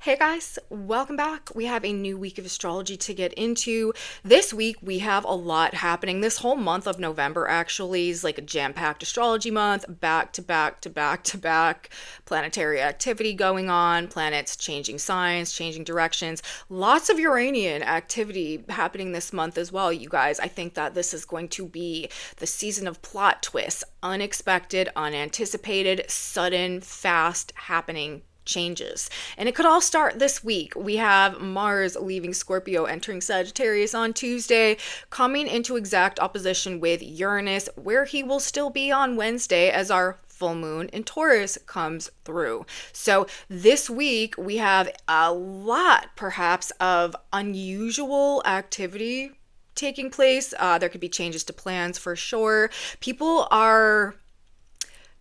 Hey guys, welcome back. We have a new week of astrology to get into. This week we have a lot happening. This whole month of November actually is like a jam-packed astrology month, back to back to back to back planetary activity going on, planets changing signs, changing directions. Lots of Uranian activity happening this month as well, you guys. I think that this is going to be the season of plot twists, unexpected, unanticipated, sudden, fast happening changes. And it could all start this week. We have Mars leaving Scorpio, entering Sagittarius on Tuesday, coming into exact opposition with Uranus, where he will still be on Wednesday as our full moon in Taurus comes through. So this week we have a lot, perhaps, of unusual activity taking place. There could be changes to plans for sure. People are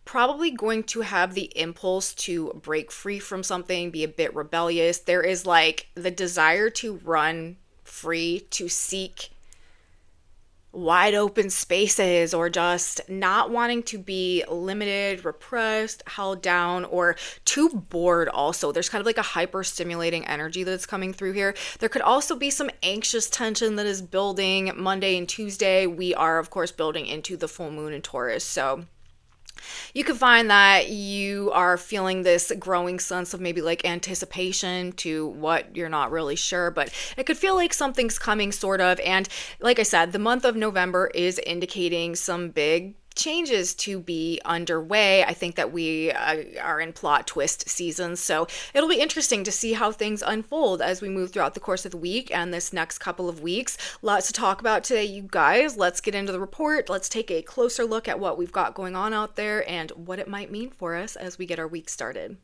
probably going to have the impulse to break free from something, be a bit rebellious. There is like the desire to run free, to seek wide open spaces, or just not wanting to be limited, repressed, held down, or too bored. Also, there's kind of like a hyper stimulating energy that's coming through here. There could also be some anxious tension that is building Monday and Tuesday. We are, of course, building into the full moon in Taurus. So you could find that you are feeling this growing sense of maybe like anticipation to what you're not really sure, but it could feel like something's coming, sort of. And like I said, the month of November is indicating some big changes to be underway. I think that we are in plot twist season, so it'll be interesting to see how things unfold as we move throughout the course of the week and this next couple of weeks. Lots to talk about today, you guys. Let's get into the report. Let's take a closer look at what we've got going on out there and what it might mean for us as we get our week started.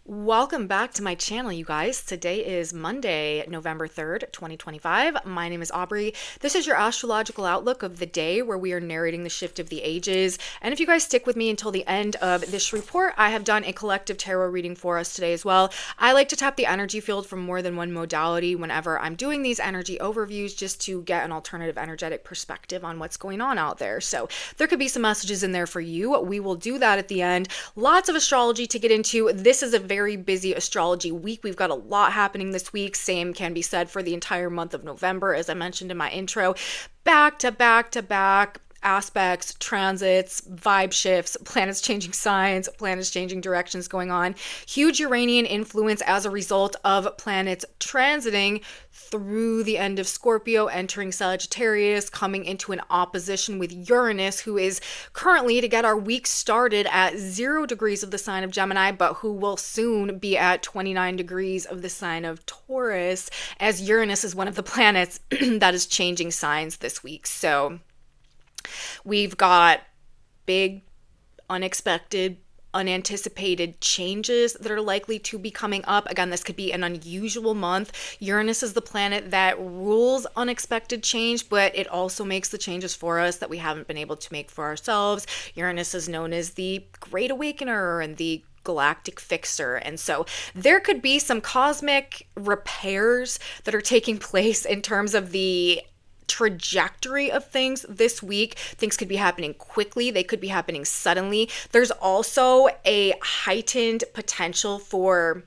Welcome back to my channel, you guys. Today is Monday, November 3rd, 2025. My name is Aubrey. This is your astrological outlook of the day, where we are narrating the shift of the ages. And if you guys stick with me until the end of this report, I have done a collective tarot reading for us today as well. I like to tap the energy field from more than one modality whenever I'm doing these energy overviews, just to get an alternative energetic perspective on what's going on out there. So there could be some messages in there for you. We will do that at the end. Lots of astrology to get into. This is a very busy astrology week. We've got a lot happening this week. Same can be said for the entire month of November, as I mentioned in my intro. Back to back to back aspects, transits, vibe shifts, planets changing signs, planets changing directions going on. Huge Uranian influence as a result of planets transiting through the end of Scorpio, entering Sagittarius, coming into an opposition with Uranus, who is currently, to get our week started, at 0 degrees of the sign of Gemini, but who will soon be at 29 degrees of the sign of Taurus, as Uranus is one of the planets that is changing signs this week. So we've got big, unexpected, unanticipated changes that are likely to be coming up. Again, this could be an unusual month. Uranus is the planet that rules unexpected change, but it also makes the changes for us that we haven't been able to make for ourselves. Uranus is known as the Great Awakener and the galactic fixer. And so there could be some cosmic repairs that are taking place in terms of the trajectory of things this week. Things could be happening quickly. They could be happening suddenly. There's also a heightened potential for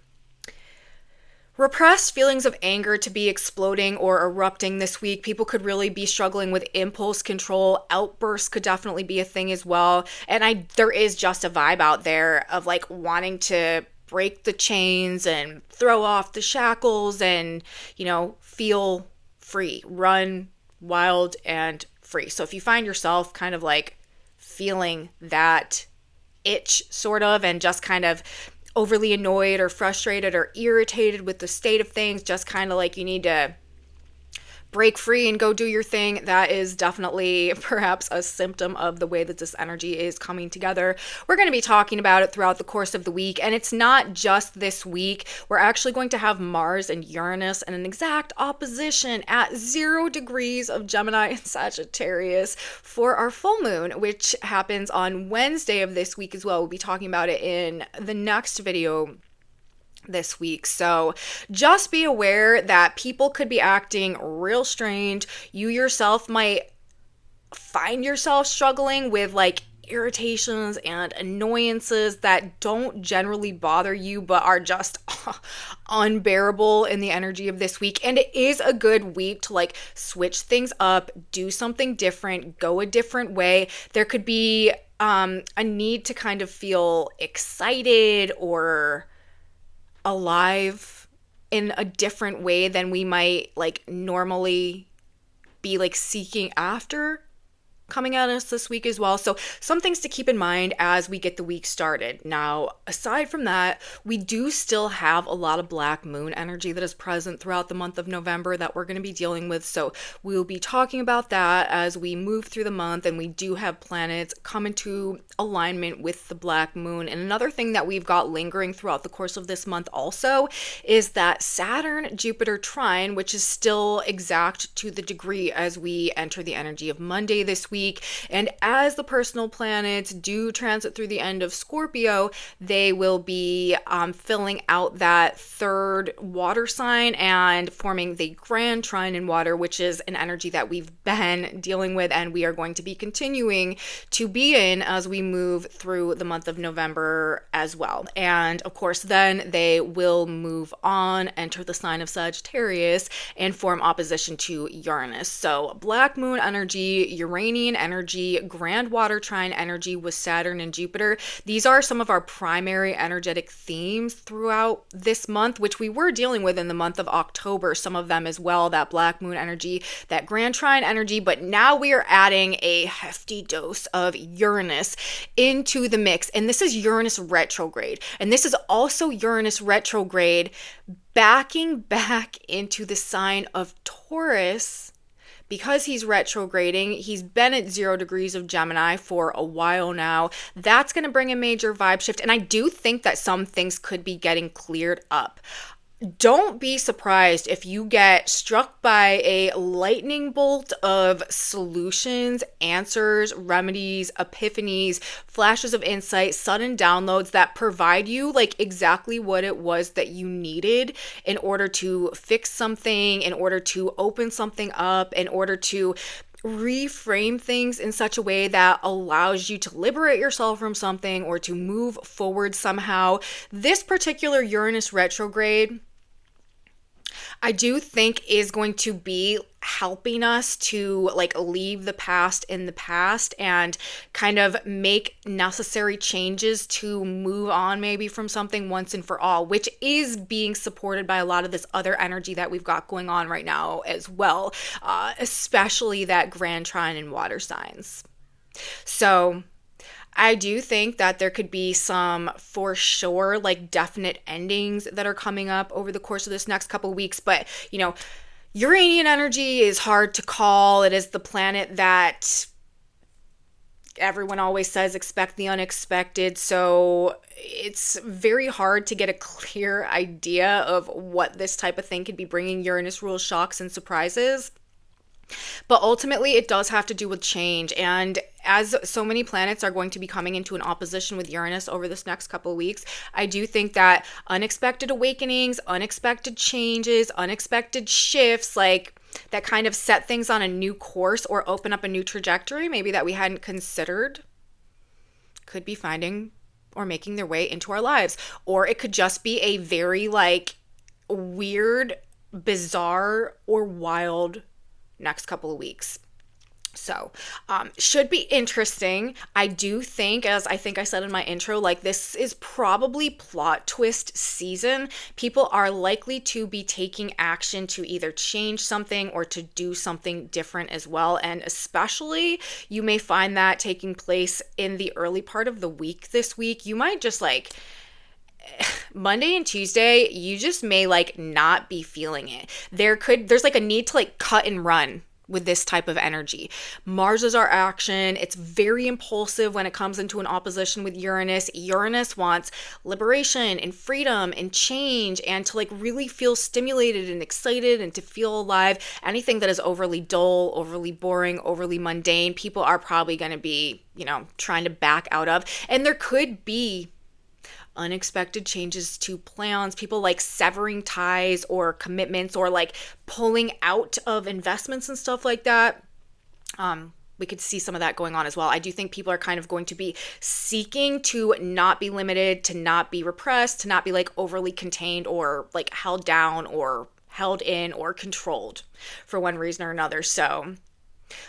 repressed feelings of anger to be exploding or erupting this week. People could really be struggling with impulse control. Outbursts could definitely be a thing as well. And there is just a vibe out there of like wanting to break the chains and throw off the shackles and, feel free, run wild and free. So if you find yourself kind of like feeling that itch, sort of, and just kind of overly annoyed or frustrated or irritated with the state of things, just kind of like you need to break free and go do your thing, that is definitely perhaps a symptom of the way that this energy is coming together. We're going to be talking about it throughout the course of the week, and it's not just this week. We're actually going to have Mars and Uranus in an exact opposition at 0 degrees of Gemini and Sagittarius for our full moon, which happens on Wednesday of this week as well. We'll be talking about it in the next video this week. So just be aware that people could be acting real strange. You yourself might find yourself struggling with like irritations and annoyances that don't generally bother you but are just unbearable in the energy of this week. And it is a good week to like switch things up, do something different, go a different way. There could be a need to kind of feel excited or alive in a different way than we might like normally be like seeking after coming at us this week as well. So some things to keep in mind as we get the week started. Now, aside from that, we do still have a lot of black moon energy that is present throughout the month of November that we're going to be dealing with. So we'll be talking about that as we move through the month, and we do have planets come into alignment with the black moon. And another thing that we've got lingering throughout the course of this month also is that Saturn-Jupiter trine, which is still exact to the degree as we enter the energy of Monday this week. And as the personal planets do transit through the end of Scorpio, they will be filling out that third water sign and forming the grand trine in water, which is an energy that we've been dealing with and we are going to be continuing to be in as we move through the month of November as well. And of course, then they will move on, enter the sign of Sagittarius, and form opposition to Uranus. So black moon energy, Uranian energy, grand water trine energy with Saturn and Jupiter. These are some of our primary energetic themes throughout this month, which we were dealing with in the month of October, some of them as well, that black moon energy, that grand trine energy, but now we are adding a hefty dose of Uranus into the mix. And this is Uranus retrograde. And this is also Uranus retrograde backing back into the sign of Taurus. Because he's retrograding, he's been at 0 degrees of Gemini for a while now. That's going to bring a major vibe shift. And I do think that some things could be getting cleared up. Don't be surprised if you get struck by a lightning bolt of solutions, answers, remedies, epiphanies, flashes of insight, sudden downloads that provide you like exactly what it was that you needed in order to fix something, in order to open something up, in order to reframe things in such a way that allows you to liberate yourself from something or to move forward somehow. This particular Uranus retrograde, I do think is going to be helping us to like leave the past in the past and kind of make necessary changes to move on maybe from something once and for all, which is being supported by a lot of this other energy that we've got going on right now as well, especially that grand trine in water signs. So I do think that there could be some, for sure, like definite endings that are coming up over the course of this next couple of weeks. But, you know, Uranian energy is hard to call. It is the planet that everyone always says expect the unexpected. So it's very hard to get a clear idea of what this type of thing could be bringing. Uranus rules shocks and surprises. But ultimately, it does have to do with change. And as so many planets are going to be coming into an opposition with Uranus over this next couple of weeks, I do think that unexpected awakenings, unexpected changes, unexpected shifts, like that kind of set things on a new course or open up a new trajectory, maybe that we hadn't considered, could be finding or making their way into our lives. Or it could just be a very like weird, bizarre, or wild next couple of weeks. So, should be interesting. I do think, as I think I said in my intro, like this is probably plot twist season. People are likely to be taking action to either change something or to do something different as well. And especially, you may find that taking place in the early part of the week this week. You might just like Monday and Tuesday, you just may like not be feeling it. There's like a need to like cut and run with this type of energy. Mars is our action. It's very impulsive when it comes into an opposition with Uranus. Uranus wants liberation and freedom and change and to like really feel stimulated and excited and to feel alive. Anything that is overly dull, overly boring, overly mundane, people are probably going to be, trying to back out of. And there could be unexpected changes to plans, people like severing ties or commitments or like pulling out of investments and stuff like that. we could see some of that going on as well. I do think people are kind of going to be seeking to not be limited, to not be repressed, to not be like overly contained or like held down or held in or controlled for one reason or another. So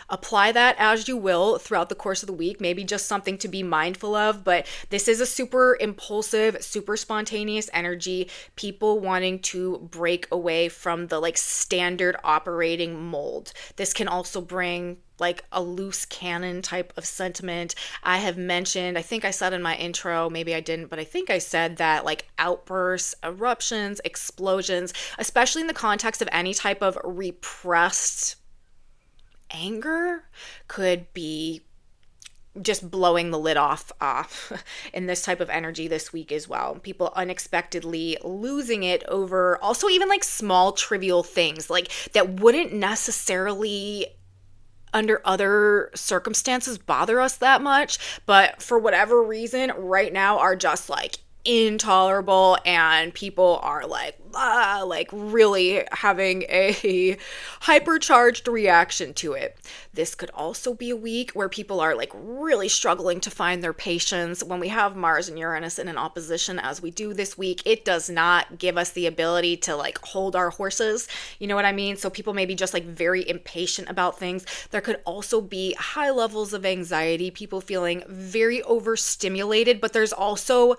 apply that as you will throughout the course of the week, maybe just something to be mindful of. But this is a super impulsive, super spontaneous energy, people wanting to break away from the like standard operating mold. This can also bring like a loose cannon type of sentiment. I have mentioned, I think I said in my intro, maybe I didn't, but I think I said that like outbursts, eruptions, explosions, especially in the context of any type of repressed anger, could be just blowing the lid off in this type of energy this week as well. People unexpectedly losing it over also even like small trivial things like that wouldn't necessarily under other circumstances bother us that much, but for whatever reason right now are just like intolerable, and people are like really having a hypercharged reaction to it. This could also be a week where people are like really struggling to find their patience. When we have Mars and Uranus in an opposition as we do this week, it does not give us the ability to like hold our horses, you know what I mean? So people may be just like very impatient about things. There could also be high levels of anxiety, people feeling very overstimulated, but there's also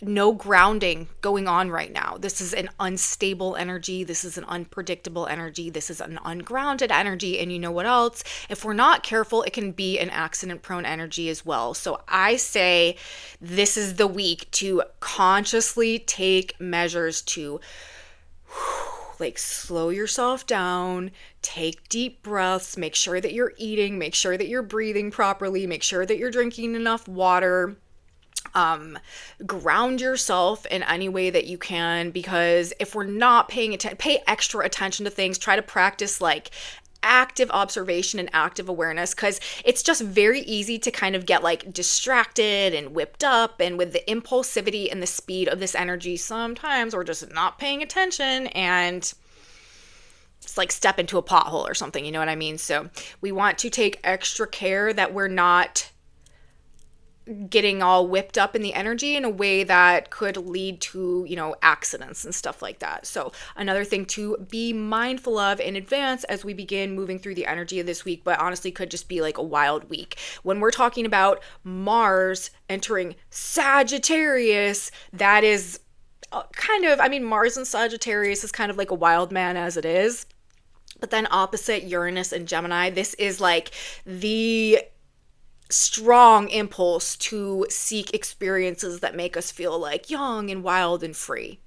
no grounding going on right now. This is an unstable energy. This is an unpredictable energy. This is an ungrounded energy. And you know what else? If we're not careful, it can be an accident-prone energy as well. So I say this is the week to consciously take measures to like slow yourself down, take deep breaths, make sure that you're eating, make sure that you're breathing properly, make sure that you're drinking enough water. Ground yourself in any way that you can, because if we're not paying attention, pay extra attention to things, try to practice like active observation and active awareness, because it's just very easy to kind of get like distracted and whipped up, and with the impulsivity and the speed of this energy, sometimes we're just not paying attention and it's like step into a pothole or something, you know what I mean? So we want to take extra care that we're not getting all whipped up in the energy in a way that could lead to, you know, accidents and stuff like that. So another thing to be mindful of in advance as we begin moving through the energy of this week, but honestly could just be like a wild week. When we're talking about Mars entering Sagittarius, that is kind of, I mean, Mars in Sagittarius is kind of like a wild man as it is. But then opposite Uranus and Gemini, this is like the strong impulse to seek experiences that make us feel like young and wild and free.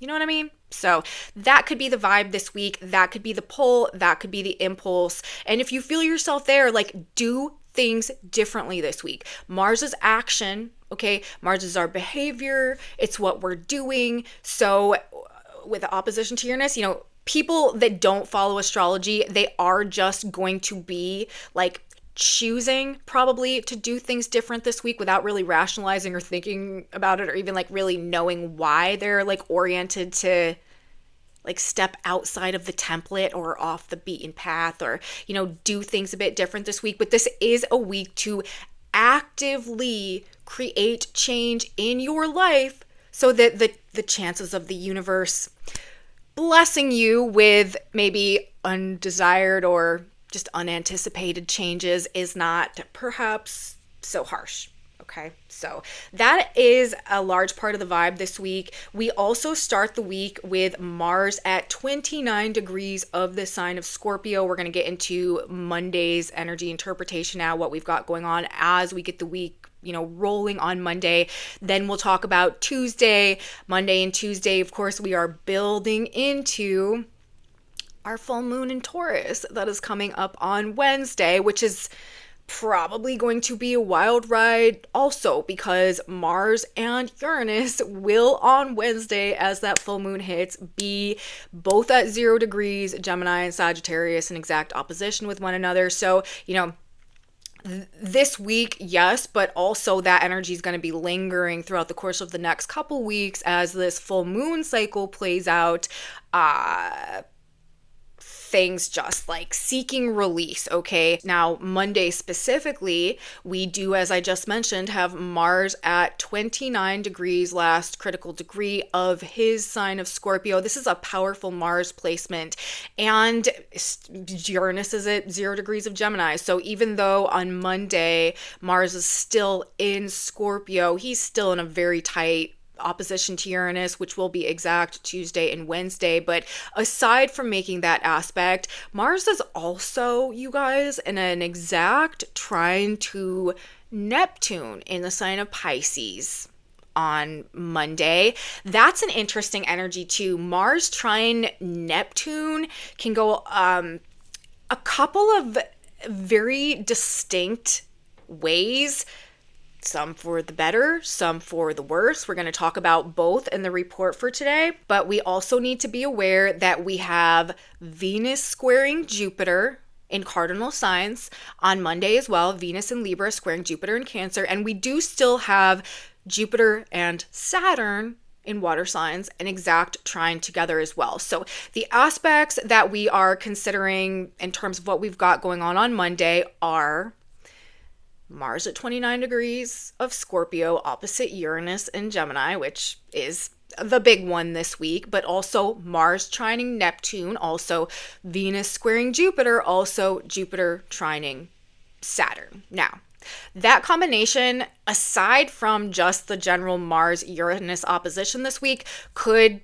You know what I mean? So that could be the vibe this week. That could be the pull. That could be the impulse. And if you feel yourself there, like do things differently this week. Mars is action, okay? Mars is our behavior. It's what we're doing. So with the opposition to Uranus, you know, people that don't follow astrology, they are just going to be like choosing probably to do things different this week without really rationalizing or thinking about it, or even like really knowing why they're like oriented to like step outside of the template or off the beaten path, or, you know, do things a bit different this week. But this is a week to actively create change in your life so that the chances of the universe blessing you with maybe undesired or just unanticipated changes is not perhaps so harsh. Okay, so that is a large part of the vibe this week. We also start the week with Mars at 29 degrees of the sign of Scorpio. We're going to get into Monday's energy interpretation now, what we've got going on as we get the week, you know, rolling on Monday. Then we'll talk about Tuesday, Monday and Tuesday. Of course, we are building into our full moon in Taurus that is coming up on Wednesday, which is probably going to be a wild ride also, because Mars and Uranus will on Wednesday, as that full moon hits, be both at 0 degrees, Gemini and Sagittarius, in exact opposition with one another. So, you know, this week, yes, but also that energy is going to be lingering throughout the course of the next couple weeks as this full moon cycle plays out. things just like seeking release, okay? Now, Monday specifically, we do, as I just mentioned, have Mars at 29 degrees, last critical degree of his sign of Scorpio. This is a powerful Mars placement, and Uranus is at 0 degrees of Gemini. So even though on Monday Mars is still in Scorpio, he's still in a very tight opposition to Uranus, which will be exact Tuesday and Wednesday. But aside from making that aspect, Mars is also, you guys, in an exact trine to Neptune in the sign of Pisces on Monday. That's an interesting energy too. Mars trine Neptune can go a couple of very distinct ways. Some for the better, some for the worse. We're going to talk about both in the report for today, but we also need to be aware that we have Venus squaring Jupiter in cardinal signs on Monday as well. Venus in Libra squaring Jupiter in Cancer, and we do still have Jupiter and Saturn in water signs, an exact trine together as well. So the aspects that we are considering in terms of what we've got going on Monday are Mars at 29 degrees of Scorpio opposite Uranus in Gemini, which is the big one this week, but also Mars trining Neptune, also Venus squaring Jupiter, also Jupiter trining Saturn. Now, that combination, aside from just the general Mars-Uranus opposition this week, could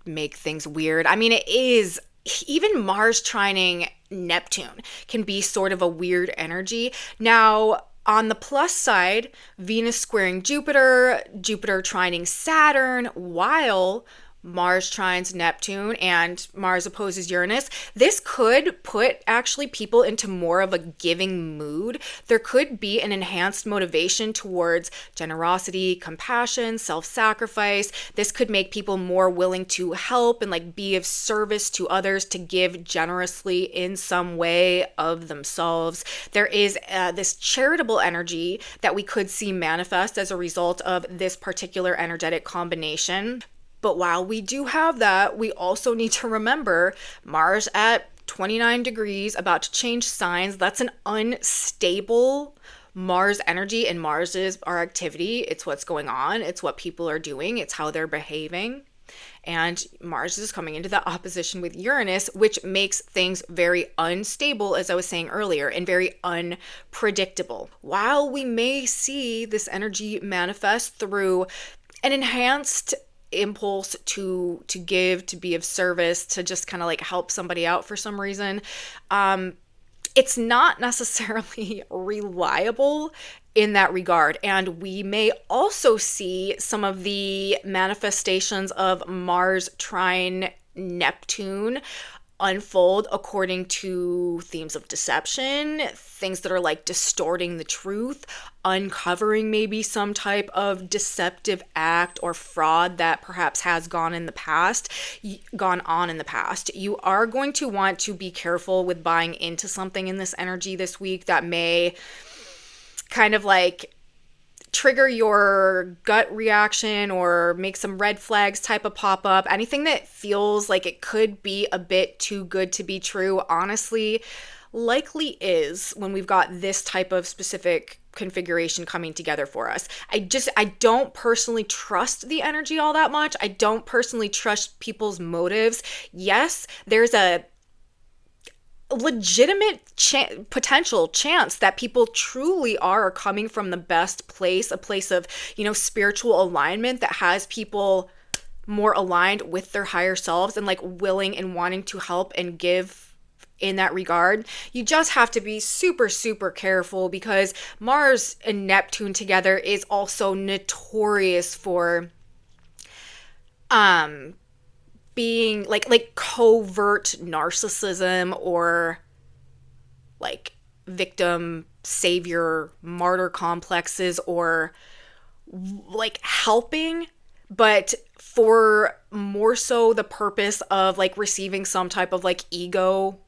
make things weird. I mean, it is, even Mars trining Neptune can be sort of a weird energy. Now, on the plus side, Venus squaring Jupiter, Jupiter trining Saturn, while Mars trines Neptune and Mars opposes Uranus. This could put actually people into more of a giving mood. There could be an enhanced motivation towards generosity, compassion, self-sacrifice. This could make people more willing to help and like be of service to others, to give generously in some way of themselves. There is this charitable energy that we could see manifest as a result of this particular energetic combination. But while we do have that, we also need to remember Mars at 29 degrees, about to change signs. That's an unstable Mars energy, and Mars is our activity. It's what's going on. It's what people are doing. It's how they're behaving. And Mars is coming into the opposition with Uranus, which makes things very unstable, as I was saying earlier, and very unpredictable. While we may see this energy manifest through an enhanced impulse to give, to be of service, to just kind of like help somebody out for some reason, it's not necessarily reliable in that regard. And we may also see some of the manifestations of Mars trine Neptune unfold according to themes of deception, things that are like distorting the truth, uncovering maybe some type of deceptive act or fraud that perhaps has gone on in the past. You are going to want to be careful with buying into something in this energy this week that may kind of like trigger your gut reaction or make some red flags type of pop up. Anything that feels like it could be a bit too good to be true, honestly, likely is when we've got this type of specific configuration coming together for us. I don't personally trust the energy all that much. I don't personally trust people's motives. Yes, there's a legitimate potential chance that people truly are coming from the best place, a place of, spiritual alignment that has people more aligned with their higher selves and like willing and wanting to help and give in that regard. You just have to be super, super careful because Mars and Neptune together is also notorious for being like covert narcissism or like victim savior martyr complexes, or like helping, but for more so the purpose of like receiving some type of like ego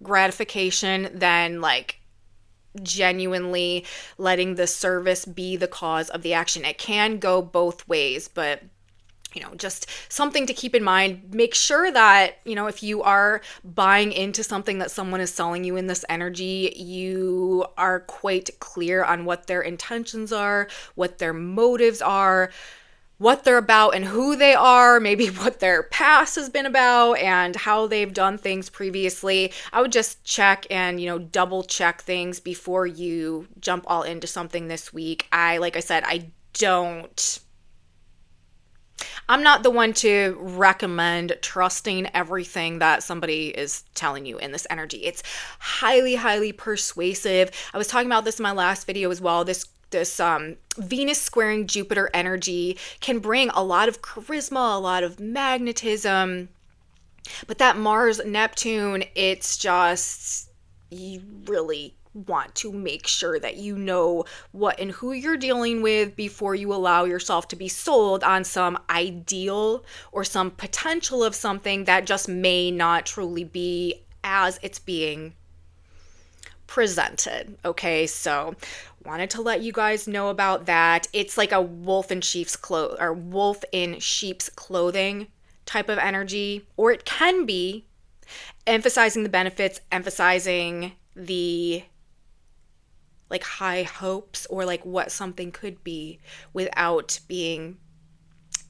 gratification than like genuinely letting the service be the cause of the action. It can go both ways, but just something to keep in mind. Make sure that, if you are buying into something that someone is selling you in this energy, you are quite clear on what their intentions are, what their motives are, what they're about and who they are, maybe what their past has been about and how they've done things previously. I would just check and, double check things before you jump all into something this week. Like I said, I'm not the one to recommend trusting everything that somebody is telling you in this energy. It's highly, highly persuasive. I was talking about this in my last video as well. This Venus squaring Jupiter energy can bring a lot of charisma, a lot of magnetism. But that Mars Neptune, it's just, you really want to make sure that you know what and who you're dealing with before you allow yourself to be sold on some ideal or some potential of something that just may not truly be as it's being presented. Okay, so wanted to let you guys know about that. It's like a wolf in sheep's clothing type of energy, or it can be emphasizing the benefits, emphasizing the like high hopes or like what something could be without being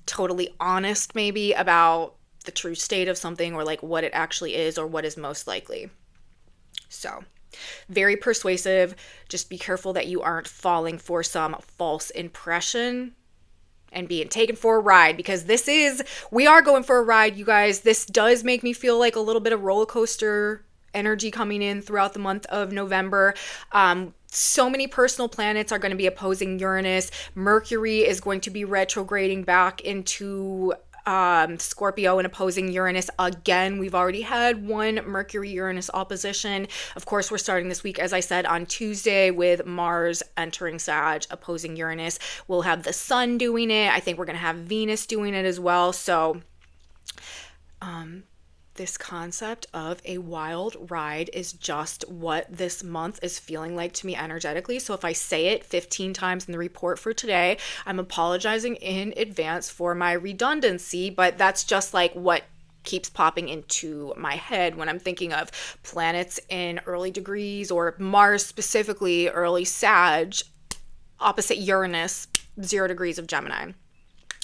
totally honest maybe about the true state of something or like what it actually is or what is most likely. So very persuasive. Just be careful that you aren't falling for some false impression and being taken for a ride, because we are going for a ride, you guys. This does make me feel like a little bit of roller coaster energy coming in throughout the month of November. So many personal planets are going to be opposing Uranus. Mercury is going to be retrograding back into Scorpio and opposing Uranus again. We've already had one Mercury-Uranus opposition. Of course, we're starting this week, as I said, on Tuesday with Mars entering Sag, opposing Uranus. We'll have the Sun doing it. I think we're going to have Venus doing it as well. So, this concept of a wild ride is just what this month is feeling like to me energetically. So if I say it 15 times in the report for today, I'm apologizing in advance for my redundancy, but that's just like what keeps popping into my head when I'm thinking of planets in early degrees, or Mars specifically, early Sag, opposite Uranus, 0 degrees of Gemini.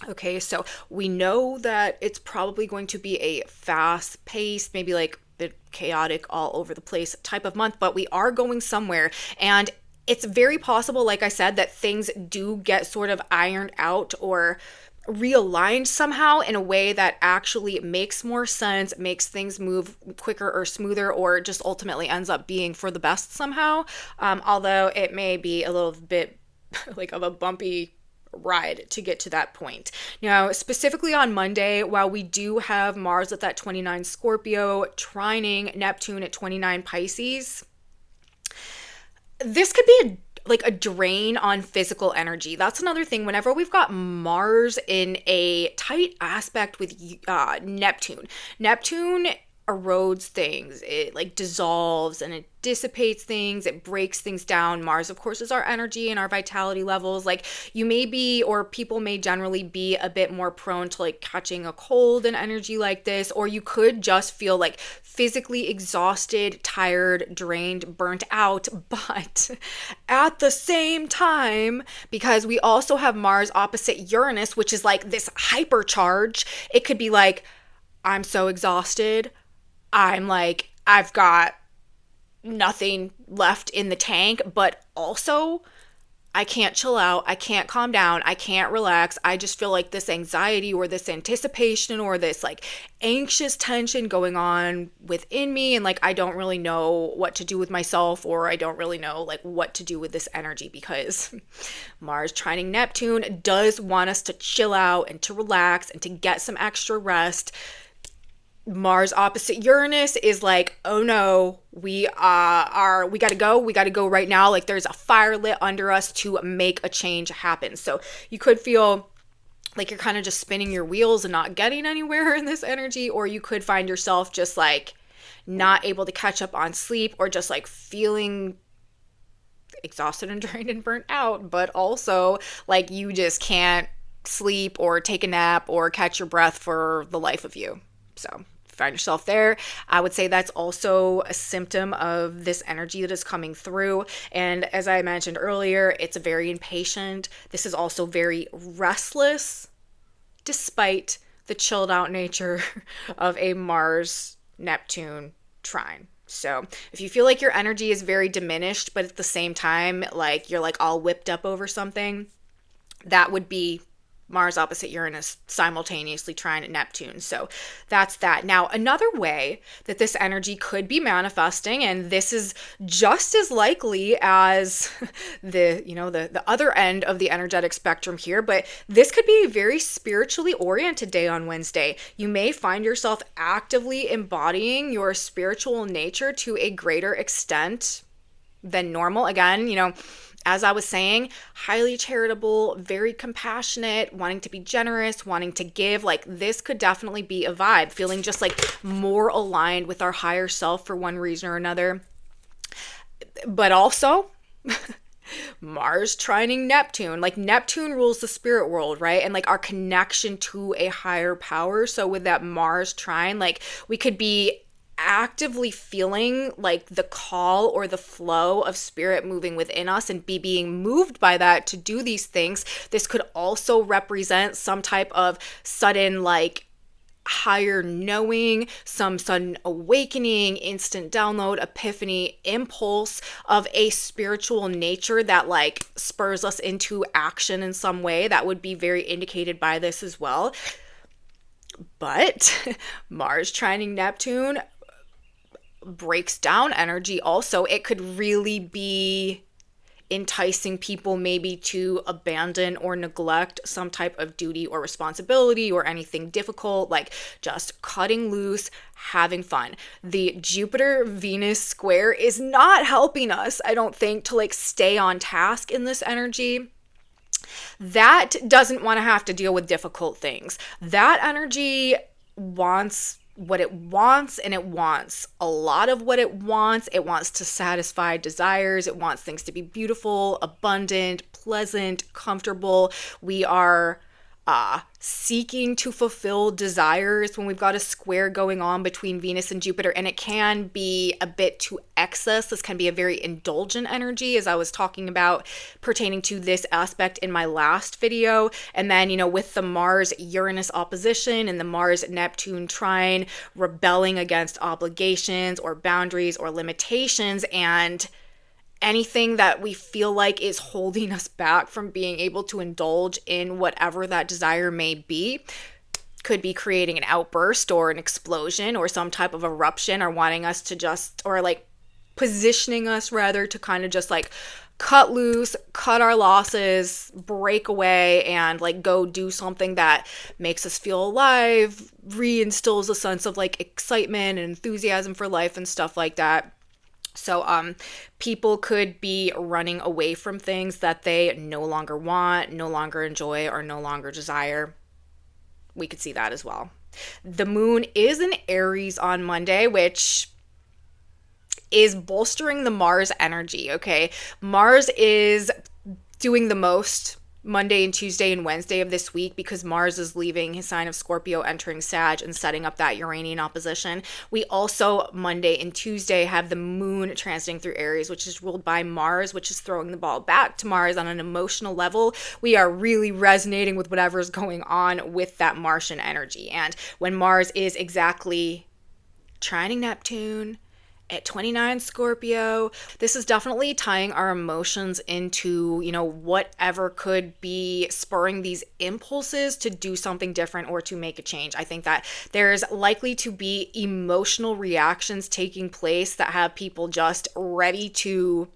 Okay, so we know that it's probably going to be a fast-paced, maybe like a bit chaotic, all over the place type of month, but we are going somewhere. And it's very possible, like I said, that things do get sort of ironed out or realigned somehow in a way that actually makes more sense, makes things move quicker or smoother, or just ultimately ends up being for the best somehow. Although it may be a little bit like of a bumpy ride to get to that point. Now, specifically on Monday, while we do have Mars at that 29 Scorpio, trining Neptune at 29 Pisces, this could be a drain on physical energy. That's another thing. Whenever we've got Mars in a tight aspect with Neptune erodes things. It dissolves and it dissipates things. It breaks things down. Mars, of course, is our energy and our vitality levels. You may be, or people may generally be, a bit more prone to catching a cold in energy like this, or you could just feel physically exhausted, tired, drained, burnt out. But at the same time, because we also have Mars opposite Uranus, which is this hypercharge, it could be I'm so exhausted. I've got nothing left in the tank, but also I can't chill out. I can't calm down. I can't relax. I just feel this anxiety or this anticipation or this anxious tension going on within me. And I don't really know what to do with myself, or I don't really know what to do with this energy, because Mars trining Neptune does want us to chill out and to relax and to get some extra rest. Mars opposite Uranus is oh no, we gotta go right now. There's a fire lit under us to make a change happen. So you could feel you're kind of just spinning your wheels and not getting anywhere in this energy, or you could find yourself just not able to catch up on sleep, or just feeling exhausted and drained and burnt out, but also you just can't sleep or take a nap or catch your breath for the life of you. So if you find yourself there, I would say that's also a symptom of this energy that is coming through. And as I mentioned earlier, it's very impatient. This is also very restless, despite the chilled out nature of a Mars Neptune trine. So if you feel like your energy is very diminished, but at the same time, like you're like all whipped up over something, that would be Mars opposite Uranus simultaneously trine at Neptune. So that's that. Now, another way that this energy could be manifesting, and this is just as likely as the other end of the energetic spectrum here, but this could be a very spiritually oriented day on Wednesday. You may find yourself actively embodying your spiritual nature to a greater extent than normal. Again, as I was saying, highly charitable, very compassionate, wanting to be generous, wanting to give. Like, this could definitely be a vibe, feeling just like more aligned with our higher self for one reason or another. But also, Mars trining Neptune. Like, Neptune rules the spirit world, right? And like our connection to a higher power. So with that Mars trine, like, we could be actively feeling like the call or the flow of spirit moving within us and be being moved by that to do these things. This could also represent some type of sudden like higher knowing, some sudden awakening, instant download, epiphany, impulse of a spiritual nature that like spurs us into action in some way. That would be very indicated by this as well. But Mars trining Neptune breaks down energy also. It could really be enticing people maybe to abandon or neglect some type of duty or responsibility or anything difficult, like just cutting loose, having fun. The Jupiter-Venus square is not helping us, I don't think, to like stay on task in this energy. That doesn't want to have to deal with difficult things. That energy wants what it wants, and it wants a lot of what it wants. It wants to satisfy desires. It wants things to be beautiful, abundant, pleasant, comfortable. We are seeking to fulfill desires when we've got a square going on between Venus and Jupiter, and it can be a bit to excess. This can be a very indulgent energy, as I was talking about pertaining to this aspect in my last video. And then, with the Mars-Uranus opposition and the Mars-Neptune trine, rebelling against obligations or boundaries or limitations, and anything that we feel like is holding us back from being able to indulge in whatever that desire may be. Could be creating an outburst or an explosion or some type of eruption, or wanting us to just, or like positioning us rather to kind of just like cut loose, cut our losses, break away, and like go do something that makes us feel alive, reinstills a sense of like excitement and enthusiasm for life and stuff like that. So people could be running away from things that they no longer want, no longer enjoy, or no longer desire. We could see that as well. The moon is in Aries on Monday, which is bolstering the Mars energy, okay? Mars is doing the most Monday and Tuesday and Wednesday of this week because Mars is leaving his sign of Scorpio, entering Sag, and setting up that Uranian opposition. We also, Monday and Tuesday, have the moon transiting through Aries, which is ruled by Mars, which is throwing the ball back to Mars on an emotional level. We are really resonating with whatever is going on with that Martian energy. And when Mars is exactly trining Neptune at 29 Scorpio, this is definitely tying our emotions into, whatever could be spurring these impulses to do something different or to make a change. I think that there's likely to be emotional reactions taking place that have people just ready to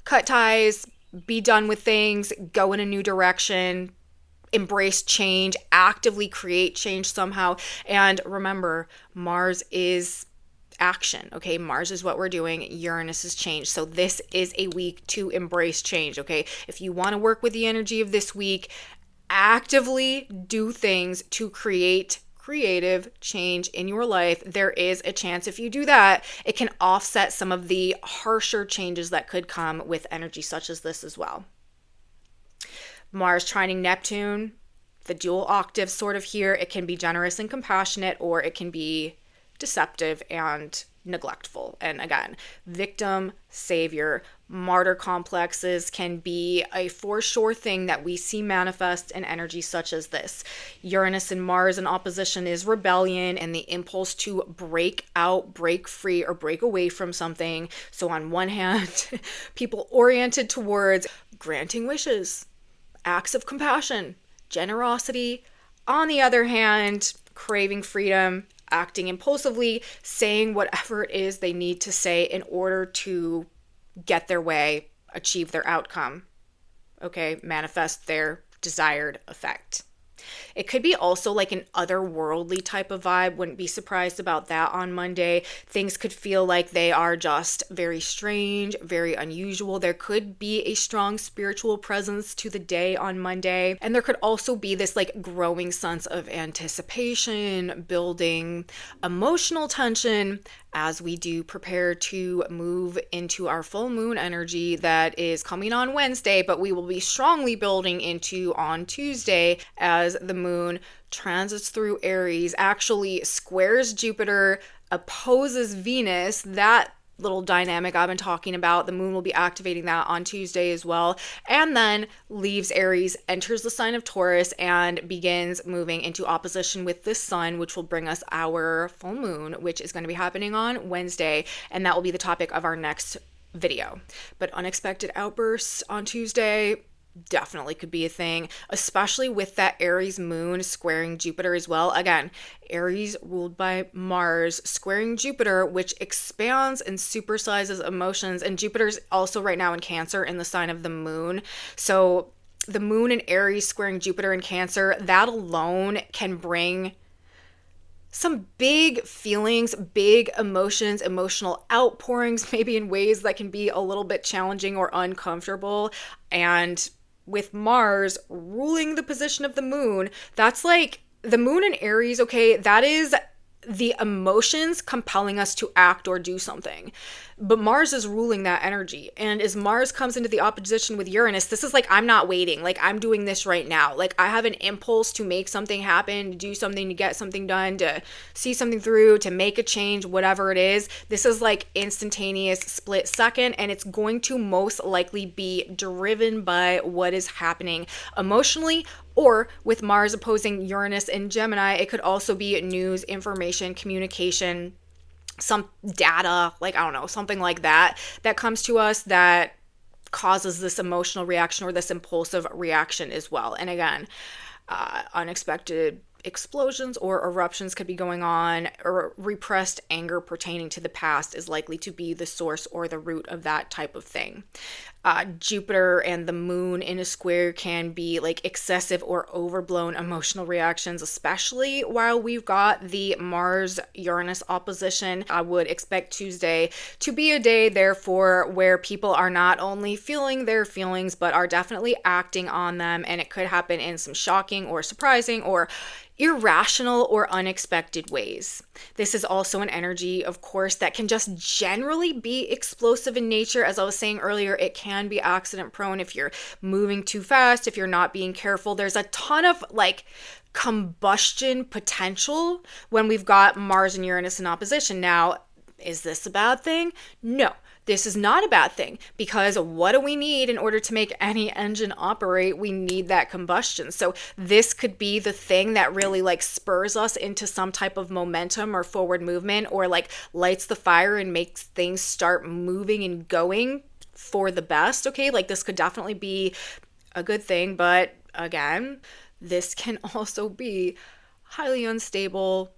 cut ties, be done with things, go in a new direction, embrace change, actively create change somehow. And remember, Mars is action, okay? Mars is what we're doing. Uranus is change. So this is a week to embrace change, okay? If you want to work with the energy of this week, actively do things to create creative change in your life. There is a chance if you do that, it can offset some of the harsher changes that could come with energy such as this as well. Mars trining Neptune, the dual octave sort of here. It can be generous and compassionate, or it can be deceptive and neglectful. And again, victim, savior, martyr complexes can be a for sure thing that we see manifest in energy such as this. Uranus and Mars in opposition is rebellion and the impulse to break out, break free, or break away from something. So on one hand, people oriented towards granting wishes, acts of compassion, generosity. On the other hand, craving freedom, acting impulsively, saying whatever it is they need to say in order to get their way, achieve their outcome, okay, manifest their desired effect. It could be also like an otherworldly type of vibe. Wouldn't be surprised about that on Monday. Things could feel like they are just very strange, very unusual. There could be a strong spiritual presence to the day on Monday. And there could also be this like growing sense of anticipation, building emotional tension as we do prepare to move into our full moon energy that is coming on Wednesday, but we will be strongly building into on Tuesday as the moon transits through Aries, actually squares Jupiter, opposes Venus. That little dynamic I've been talking about, the moon will be activating that on Tuesday as well, and then leaves Aries, enters the sign of Taurus, and begins moving into opposition with the sun, which will bring us our full moon, which is going to be happening on Wednesday, and that will be the topic of our next video. But unexpected outbursts on Tuesday definitely could be a thing, especially with that Aries moon squaring Jupiter as well. Again, Aries ruled by Mars squaring Jupiter, which expands and supersizes emotions. And Jupiter's also right now in Cancer in the sign of the moon. So the moon in Aries squaring Jupiter in Cancer, that alone can bring some big feelings, big emotions, emotional outpourings, maybe in ways that can be a little bit challenging or uncomfortable. And with Mars ruling the position of the moon, that's like the moon in Aries, okay, that is the emotions compelling us to act or do something. But Mars is ruling that energy. And as Mars comes into the opposition with Uranus, this is like, I'm not waiting. Like, I'm doing this right now. Like, I have an impulse to make something happen, to do something, to get something done, to see something through, to make a change, whatever it is. This is like instantaneous, split second, and it's going to most likely be driven by what is happening emotionally. Or with Mars opposing Uranus in Gemini, it could also be news, information, communication, some data, like, I don't know, something like that, that comes to us that causes this emotional reaction or this impulsive reaction as well. And again, unexpected explosions or eruptions could be going on, or repressed anger pertaining to the past is likely to be the source or the root of that type of thing. Jupiter and the moon in a square can be like excessive or overblown emotional reactions, especially while we've got the Mars-Uranus opposition. I would expect Tuesday to be a day, therefore, where people are not only feeling their feelings, but are definitely acting on them, and it could happen in some shocking or surprising or irrational or unexpected ways. This is also an energy, of course, that can just generally be explosive in nature. As I was saying earlier, it can be accident prone if you're moving too fast, if you're not being careful. There's a ton of like combustion potential when we've got Mars and Uranus in opposition. Now, is this a bad thing? No. This is not a bad thing, because what do we need in order to make any engine operate? We need that combustion. So this could be the thing that really like spurs us into some type of momentum or forward movement, or like lights the fire and makes things start moving and going for the best. Okay, like this could definitely be a good thing, but again, this can also be highly unstable,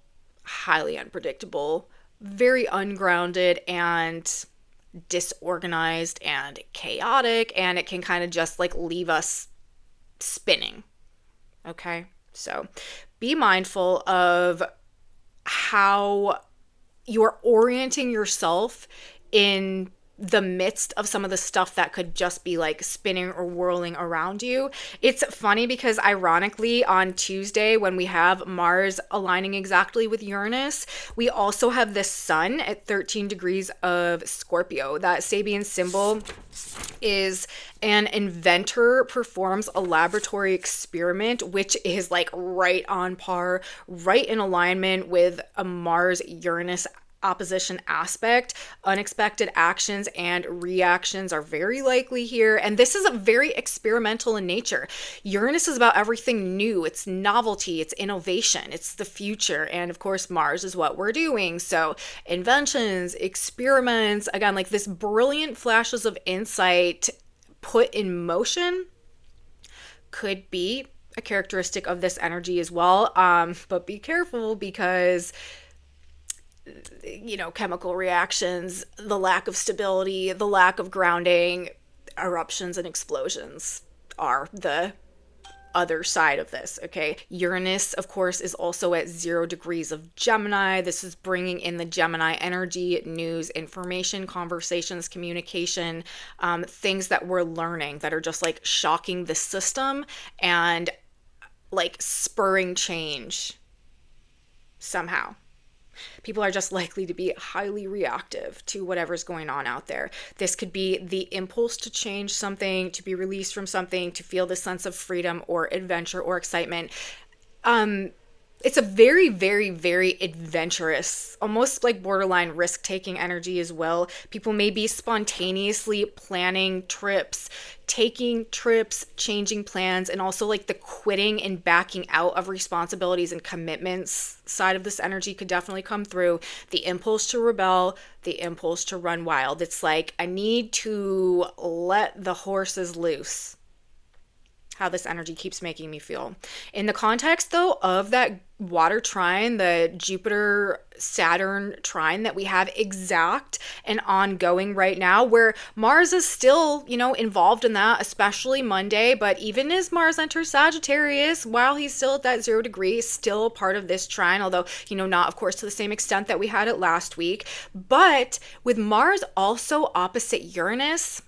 highly unpredictable, very ungrounded, and disorganized and chaotic, and it can kind of just like leave us spinning. Okay, so be mindful of how you're orienting yourself in the midst of some of the stuff that could just be like spinning or whirling around you. It's funny because ironically on Tuesday, when we have Mars aligning exactly with Uranus, we also have the sun at 13 degrees of Scorpio. That Sabian symbol is an inventor performs a laboratory experiment, which is like right on par, right in alignment with a Mars Uranus opposition aspect. Unexpected actions and reactions are very likely here, and this is a very experimental in nature. Uranus is about everything new. It's novelty, it's innovation, it's the future, and of course Mars is what we're doing. So inventions, experiments, again, like this brilliant flashes of insight put in motion could be a characteristic of this energy as well. But be careful because chemical reactions, the lack of stability, the lack of grounding, eruptions and explosions are the other side of this, okay? Uranus, of course, is also at 0 degrees of Gemini. This is bringing in the Gemini energy, news, information, conversations, communication, things that we're learning that are just like shocking the system and like spurring change somehow. People are just likely to be highly reactive to whatever's going on out there. This could be the impulse to change something, to be released from something, to feel the sense of freedom or adventure or excitement. It's a very, very, very adventurous, almost like borderline risk-taking energy as well. People may be spontaneously planning trips, taking trips, changing plans, and also like the quitting and backing out of responsibilities and commitments side of this energy could definitely come through. The impulse to rebel, the impulse to run wild. It's like, I need to let the horses loose. How this energy keeps making me feel. In the context, though, of that water trine, the Jupiter-Saturn trine that we have exact and ongoing right now, where Mars is still, involved in that, especially Monday, but even as Mars enters Sagittarius, while he's still at that 0 degree, still part of this trine, although, not, of course, to the same extent that we had it last week. But with Mars also opposite Uranus,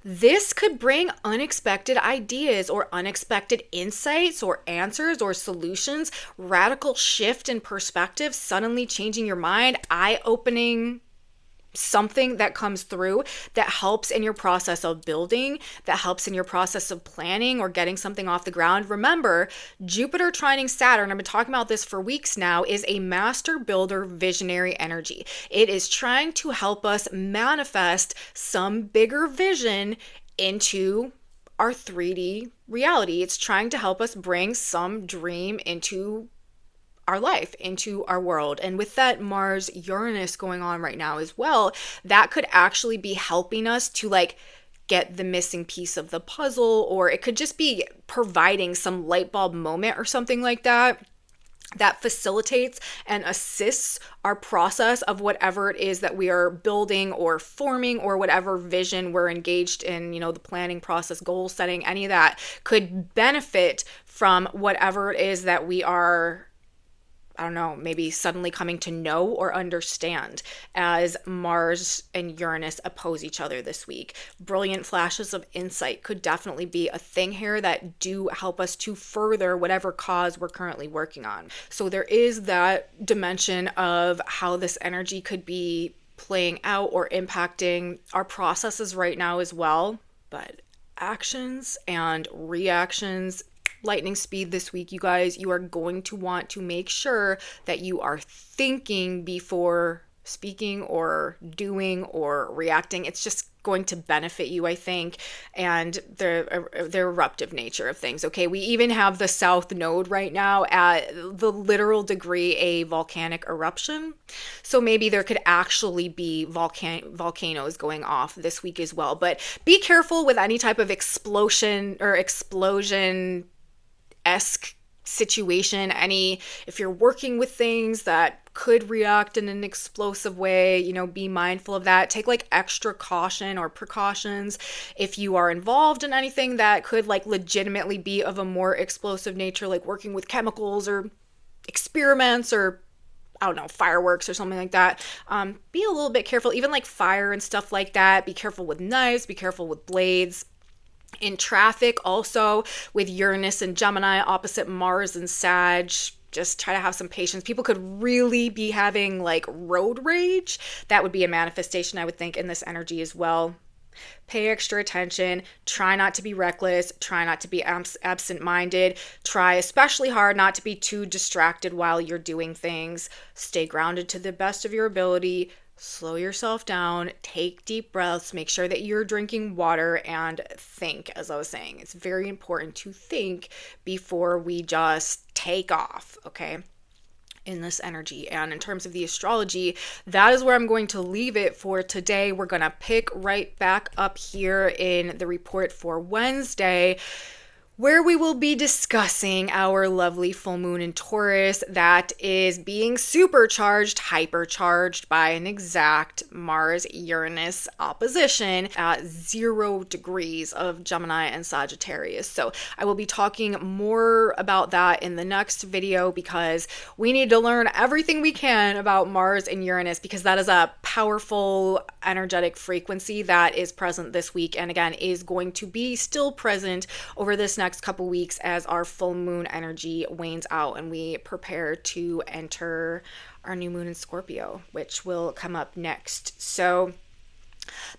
this could bring unexpected ideas or unexpected insights or answers or solutions, radical shift in perspective, suddenly changing your mind, eye-opening something that comes through that helps in your process of building, that helps in your process of planning or getting something off the ground. Remember, Jupiter trining Saturn, I've been talking about this for weeks now, is a master builder visionary energy. It is trying to help us manifest some bigger vision into our 3D reality. It's trying to help us bring some dream into our life, into our world. And with that Mars Uranus going on right now as well, that could actually be helping us to like get the missing piece of the puzzle, or it could just be providing some light bulb moment or something like that that facilitates and assists our process of whatever it is that we are building or forming, or whatever vision we're engaged in, the planning process, goal setting, any of that could benefit from whatever it is that we are, I don't know, maybe suddenly coming to know or understand as Mars and Uranus oppose each other this week. Brilliant flashes of insight could definitely be a thing here that do help us to further whatever cause we're currently working on. So there is that dimension of how this energy could be playing out or impacting our processes right now as well. But actions and reactions, lightning speed this week, you guys, you are going to want to make sure that you are thinking before speaking or doing or reacting. It's just going to benefit you, I think, and the eruptive nature of things. Okay, we even have the South Node right now at the literal degree a volcanic eruption. So maybe there could actually be volcanoes going off this week as well. But be careful with any type of explosion esque situation. If you're working with things that could react in an explosive way, be mindful of that. Take like extra caution or precautions. If you are involved in anything that could like legitimately be of a more explosive nature, like working with chemicals or experiments or I don't know, fireworks or something like that. Be a little bit careful, even like fire and stuff like that. Be careful with knives, be careful with blades. In traffic, also with Uranus and Gemini, opposite Mars and Sag, just try to have some patience. People could really be having like road rage. That would be a manifestation, I would think, in this energy as well. Pay extra attention. Try not to be reckless. Try not to be absent-minded. Try especially hard not to be too distracted while you're doing things. Stay grounded to the best of your ability. Slow yourself down. Take deep breaths. Make sure that you're drinking water and think, as I was saying. It's very important to think before we just take off, okay? In this energy. And in terms of the astrology, that is where I'm going to leave it for today. We're going to pick right back up here in the report for Wednesday, where we will be discussing our lovely full moon in Taurus that is being supercharged, hypercharged by an exact Mars-Uranus opposition at 0 degrees of Gemini and Sagittarius. So I will be talking more about that in the next video because we need to learn everything we can about Mars and Uranus because that is a powerful energetic frequency that is present this week and again is going to be still present over this next couple weeks as our full moon energy wanes out and we prepare to enter our new moon in Scorpio, which will come up next. So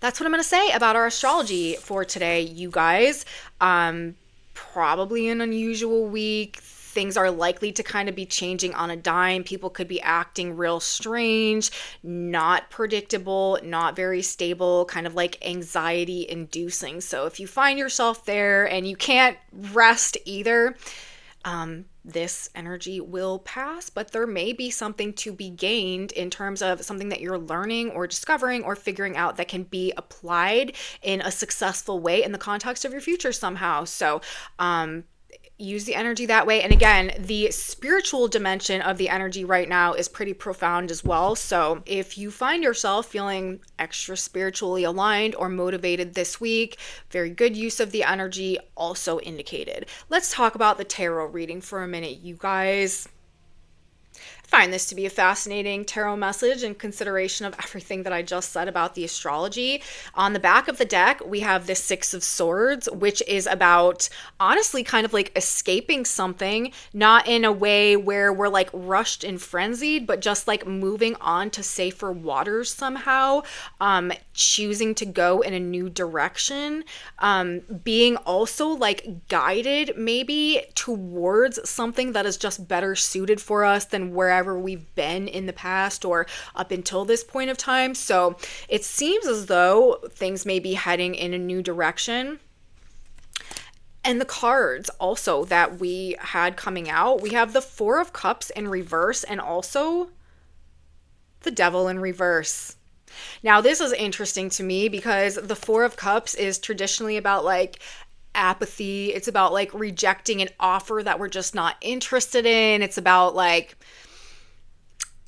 that's what I'm going to say about our astrology for today, you guys. Probably an unusual week. Things are likely to kind of be changing on a dime. People could be acting real strange, not predictable, not very stable, kind of like anxiety inducing. So if you find yourself there and you can't rest either, this energy will pass, but there may be something to be gained in terms of something that you're learning or discovering or figuring out that can be applied in a successful way in the context of your future somehow. So, use the energy that way. And again, the spiritual dimension of the energy right now is pretty profound as well. So if you find yourself feeling extra spiritually aligned or motivated this week, very good use of the energy also indicated. Let's talk about the tarot reading for a minute, you guys. I find this to be a fascinating tarot message in consideration of everything that I just said about the astrology. On the back of the deck, we have the Six of Swords, which is about honestly kind of like escaping something, not in a way where we're like rushed and frenzied, but just like moving on to safer waters somehow, choosing to go in a new direction, being also like guided maybe towards something that is just better suited for us than wherever we've been in the past or up until this point of time. So it seems as though things may be heading in a new direction. And the cards also that we had coming out, we have the Four of Cups in reverse and also the Devil in reverse. Now, this is interesting to me because the Four of Cups is traditionally about like apathy. It's about like rejecting an offer that we're just not interested in. It's about like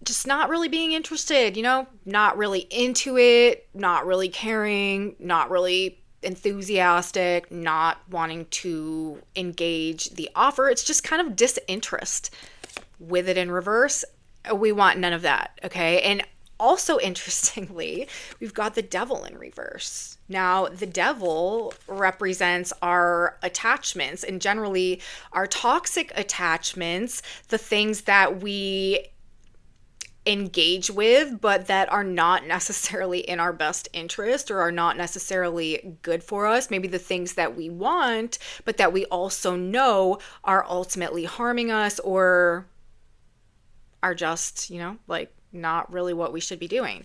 just not really being interested, you know, not really into it, not really caring, not really enthusiastic, not wanting to engage the offer. It's just kind of disinterest. With it in reverse, we want none of that, okay? And also, interestingly, we've got the Devil in reverse. Now, the Devil represents our attachments and generally our toxic attachments, the things that we engage with, but that are not necessarily in our best interest or are not necessarily good for us. Maybe the things that we want, but that we also know are ultimately harming us or are just, you know, like not really what we should be doing.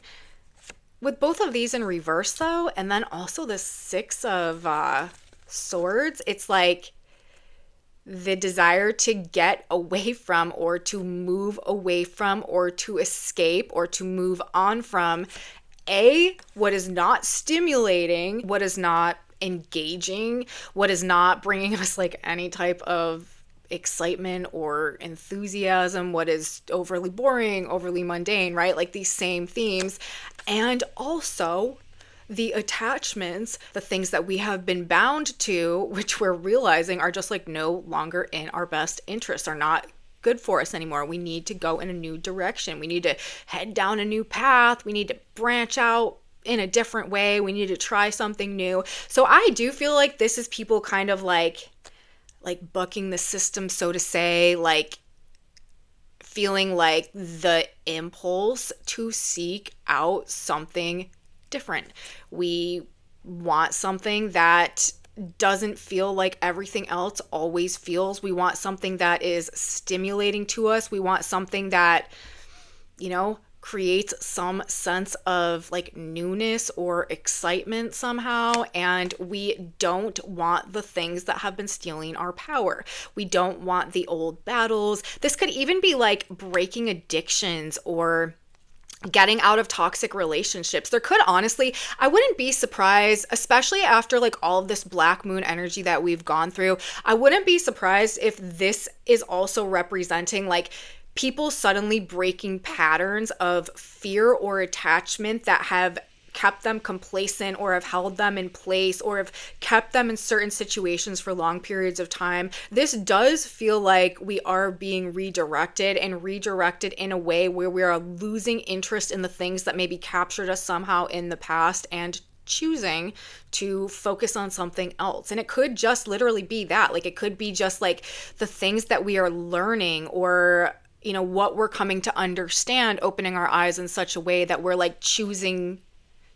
With both of these in reverse though, and then also the Six of Swords, it's like the desire to get away from or to move away from or to escape or to move on from what is not stimulating, what is not engaging, what is not bringing us like any type of excitement or enthusiasm, what is overly boring, overly mundane, right? Like these same themes. And also the attachments, the things that we have been bound to, which we're realizing are just like no longer in our best interest, are not good for us anymore. We need to go in a new direction. We need to head down a new path. We need to branch out in a different way. We need to try something new. So I do feel like this is people kind of like bucking the system, so to say, like feeling like the impulse to seek out something different. We want something that doesn't feel like everything else always feels. We want something that is stimulating to us. We want something that, creates some sense of like newness or excitement somehow. And we don't want the things that have been stealing our power. We don't want the old battles. This could even be like breaking addictions or getting out of toxic relationships. There could honestly, I wouldn't be surprised, especially after like all of this black moon energy that we've gone through. I wouldn't be surprised if this is also representing like people suddenly breaking patterns of fear or attachment that have kept them complacent or have held them in place or have kept them in certain situations for long periods of time. This does feel like we are being redirected in a way where we are losing interest in the things that maybe captured us somehow in the past and choosing to focus on something else. And it could just literally be that. Like it could be just like the things that we are learning or what we're coming to understand, opening our eyes in such a way that we're like choosing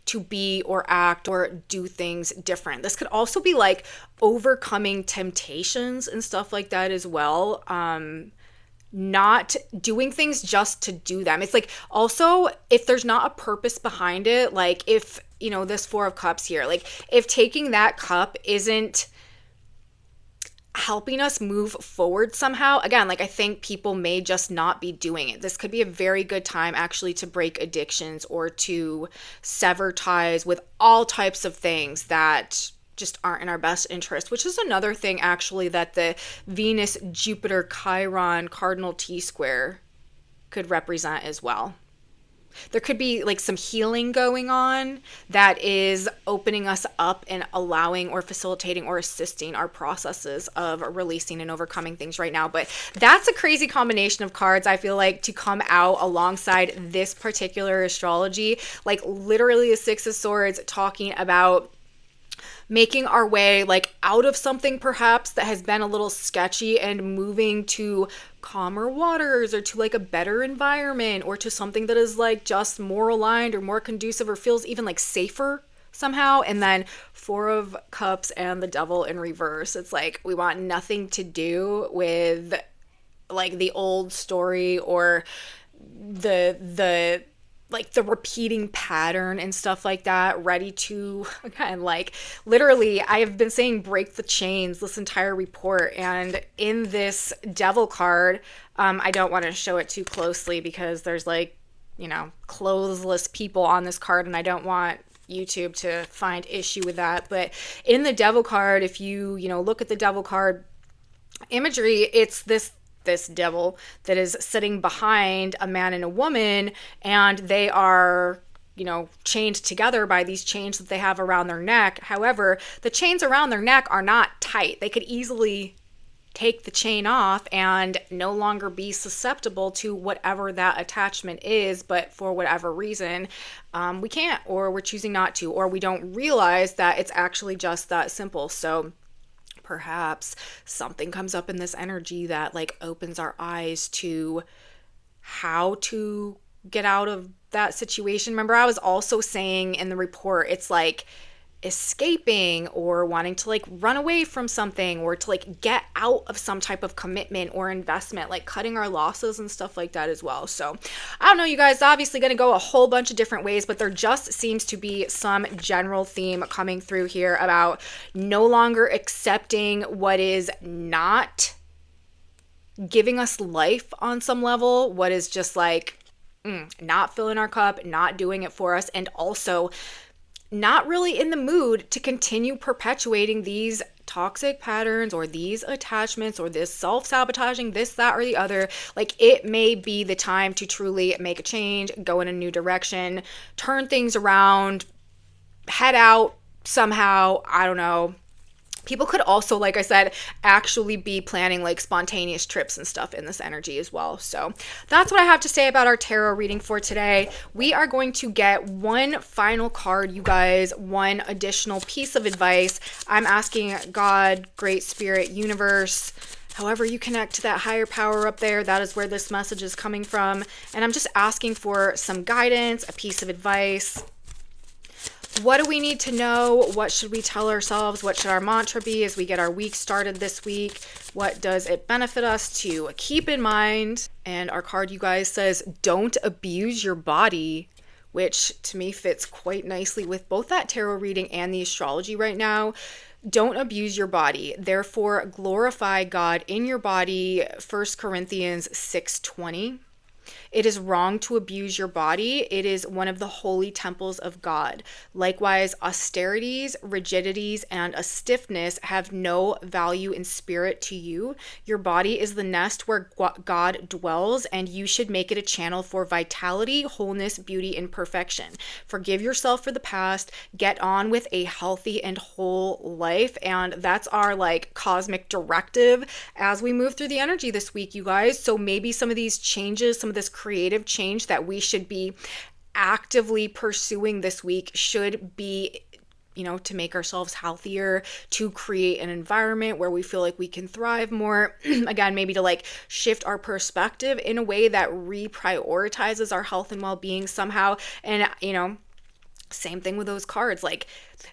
to be or act or do things different. This could also be like overcoming temptations and stuff like that as well. Not doing things just to do them. It's like also if there's not a purpose behind it, like if, this Four of Cups here, like if taking that cup isn't helping us move forward somehow, again, like I think people may just not be doing it. This could be a very good time actually to break addictions or to sever ties with all types of things that just aren't in our best interest, which is another thing actually that the Venus, Jupiter, Chiron, Cardinal T-square could represent as well. There could be like some healing going on that is opening us up and allowing or facilitating or assisting our processes of releasing and overcoming things right now. But that's a crazy combination of cards, I feel like, to come out alongside this particular astrology. Like literally the Six of Swords talking about making our way like out of something perhaps that has been a little sketchy and moving to calmer waters or to like a better environment or to something that is like just more aligned or more conducive or feels even like safer somehow. And then Four of Cups and the Devil in reverse. It's like we want nothing to do with like the old story or the like the repeating pattern and stuff like that, ready to, again, like literally I have been saying break the chains this entire report. And in this Devil card, I don't want to show it too closely because there's like, clothesless people on this card and I don't want YouTube to find issue with that. But in the Devil card, if you, look at the Devil card imagery, it's this devil that is sitting behind a man and a woman, and they are, chained together by these chains that they have around their neck. However, the chains around their neck are not tight. They could easily take the chain off and no longer be susceptible to whatever that attachment is, but for whatever reason, we can't, or we're choosing not to, or we don't realize that it's actually just that simple. So perhaps something comes up in this energy that like opens our eyes to how to get out of that situation. Remember, I was also saying in the report, it's like escaping or wanting to like run away from something or to like get out of some type of commitment or investment, like cutting our losses and stuff like that as well. So I don't know, you guys, obviously going to go a whole bunch of different ways, but there just seems to be some general theme coming through here about no longer accepting what is not giving us life on some level, what is just like not filling our cup, not doing it for us, and also not really in the mood to continue perpetuating these toxic patterns or these attachments or this self-sabotaging, this, that, or the other. Like it may be the time to truly make a change, go in a new direction, turn things around, head out somehow, I don't know, People could also, like I said, actually be planning like spontaneous trips and stuff in this energy as well. So that's what I have to say about our tarot reading for today. We are going to get one final card, you guys, one additional piece of advice. I'm asking God, Great Spirit, Universe, however you connect to that higher power up there, that is where this message is coming from. And I'm just asking for some guidance, a piece of advice. What do we need to know? What should we tell ourselves? What should our mantra be as we get our week started this week? What does it benefit us to keep in mind? And our card, you guys, says, don't abuse your body, which to me fits quite nicely with both that tarot reading and the astrology right now. Don't abuse your body. Therefore, glorify God in your body. 1 Corinthians 6:20. It is wrong to abuse your body. It is one of the holy temples of God. Likewise, austerities, rigidities, and a stiffness have no value in spirit to you. Your body is the nest where God dwells, and you should make it a channel for vitality, wholeness, beauty, and perfection. Forgive yourself for the past. Get on with a healthy and whole life. And that's our like cosmic directive as we move through the energy this week, you guys. So maybe some of these changes, some of this creative change that we should be actively pursuing this week should be, to make ourselves healthier, to create an environment where we feel like we can thrive more. Again, maybe to like shift our perspective in a way that reprioritizes our health and well-being somehow. And, same thing with those cards, like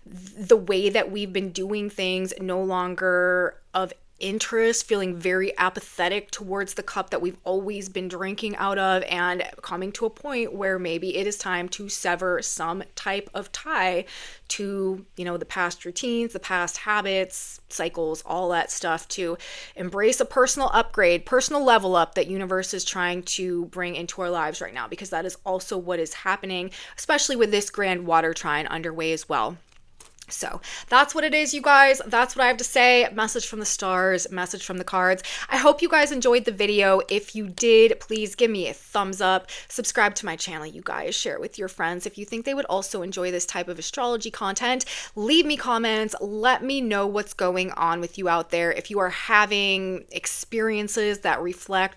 the way that we've been doing things no longer of interest, feeling very apathetic towards the cup that we've always been drinking out of, and coming to a point where maybe it is time to sever some type of tie to, the past routines, the past habits, cycles, all that stuff, to embrace a personal upgrade, personal level up that universe is trying to bring into our lives right now, because that is also what is happening, especially with this grand water trine underway as well. So that's what it is, you guys. That's what I have to say. Message from the stars, message from the cards. I hope you guys enjoyed the video. If you did, please give me a thumbs up. Subscribe to my channel, you guys. Share it with your friends if you think they would also enjoy this type of astrology content. Leave me comments. Let me know what's going on with you out there. If you are having experiences that reflect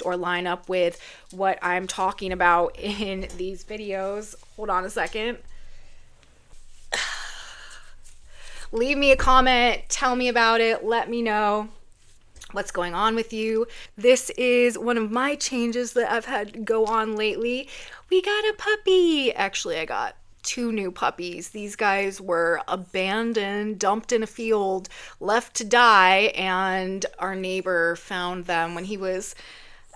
or line up with what I'm talking about in these videos. Hold on a second. Leave me a comment, tell me about it, let me know what's going on with you. This is one of my changes that I've had go on lately. We got a puppy. Actually, I got 2 new puppies. These guys were abandoned, dumped in a field, left to die, and our neighbor found them when he was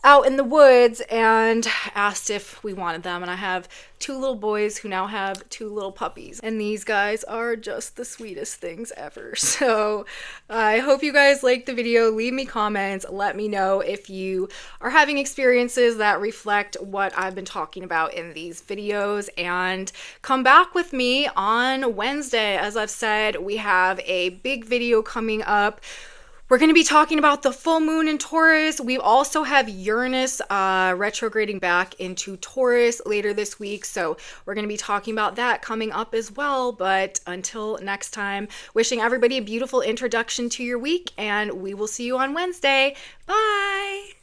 out in the woods and asked if we wanted them. And I have 2 little boys who now have 2 little puppies, and these guys are just the sweetest things ever. So I hope you guys liked the video. Leave me comments, let me know if you are having experiences that reflect what I've been talking about in these videos, and come back with me on Wednesday. As I've said, we have a big video coming up. We're going to be talking about the full moon in Taurus. We also have Uranus retrograding back into Taurus later this week. So we're going to be talking about that coming up as well. But until next time, wishing everybody a beautiful introduction to your week, and we will see you on Wednesday. Bye.